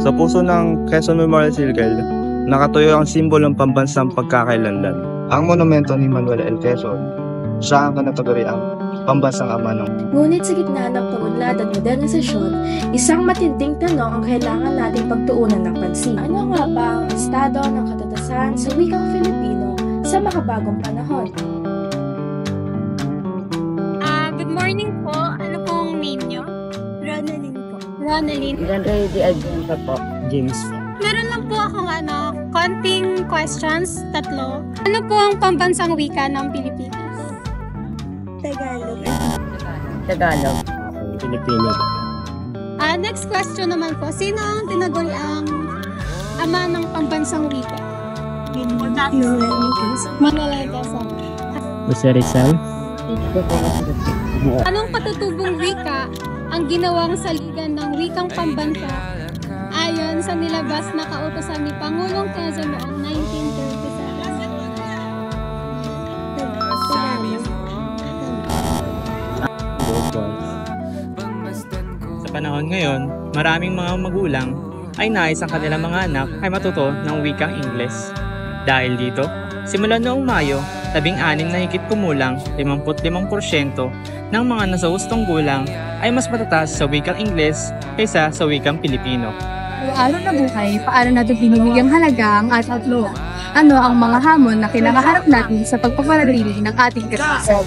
Sa puso ng Quezon Memorial Circle, nakatuyo ang simbolong pambansang pagkakailanlan. Ang monumento ni Manuel L. Quezon, siya ang kanataguriang pambansang ama ng... Ngunit sa gitna ng pag-unlad at modernisasyon, isang matinding tanong ang kailangan nating pagtuunan ng pansin. Ano nga ba ang estado ng katatasan sa wikang Filipino sa makabagong panahon? Good morning po. Ano pong name nyo? Ronalyn po. Ronalyn. James. Meron lang po akong konting questions, tatlo. Ano po ang pambansang wika ng Pilipinas? Tagalog. Pilipino. Next question naman po. Sino ang tinaguriang ama ng pambansang wika? Manuel L. Quezon. Jose Rizal. Anong patutubong wika ang ginawang saligan ng wikang pambansa ayon sa nilabas na kautosan ni Pangulong Quezon noong 1937? Sa panahon ngayon, maraming mga magulang ay nais ang kanilang mga anak ay matuto ng wikang Ingles. Dahil dito, simula noong Mayo, 16 na higit kumulang 55% ng mga nasa hustong gulang ay mas matatas sa wikang Ingles kaysa sa wikang Pilipino. Araw na buhay, paano natin binibigyang halaga ang ating outlook? Ano ang mga hamon na kinakaharap natin sa pagpapanatili ng ating kasaysayan?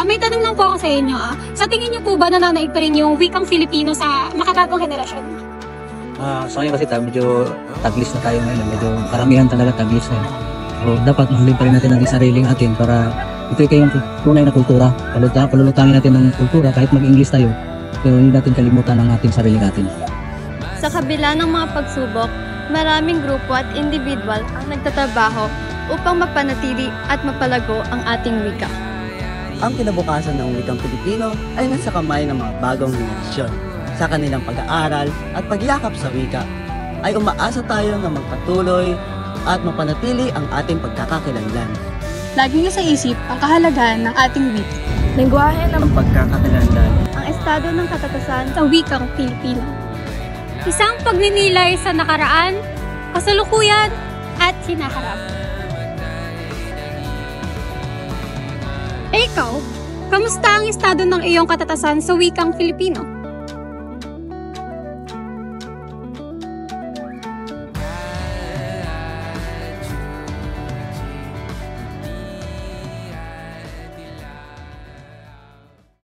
May tanong lang po ako sa inyo. Sa tingin niyo po ba nananaig pa rin yung wikang Filipino sa makabagong henerasyon? Sa ngayon kasi medyo taglis na tayo ngayon. Medyo karamihan talaga taglis na. So, dapat mahalin pa rin natin ang sariling atin para ito yung tunay na kultura. Palulutangin natin ng kultura kahit mag-English tayo. Pero hindi natin kalimutan ang ating sariling atin. Sa kabila ng mga pagsubok, maraming grupo at individual ang nagtatrabaho upang mapanatili at mapalago ang ating wika. Ang kinabukasan ng wikang Pilipino ay nasa kamay ng mga bagong henerasyon. Sa kanilang pag-aaral at pagyakap sa wika, ay umaasa tayo na magpatuloy at mapanatili ang ating pagkakakilanlan. Lagi niyo sa isip ang kahalagahan ng ating wika. Lengguwahe ng Pagkakakilanlan. ang estado ng katatasan Sa wikang Pilipino. Isang pagninilay sa nakaraan, kasalukuyan, at hinaharap. Ikaw, kamusta ang estado ng iyong katatasan sa wikang Filipino?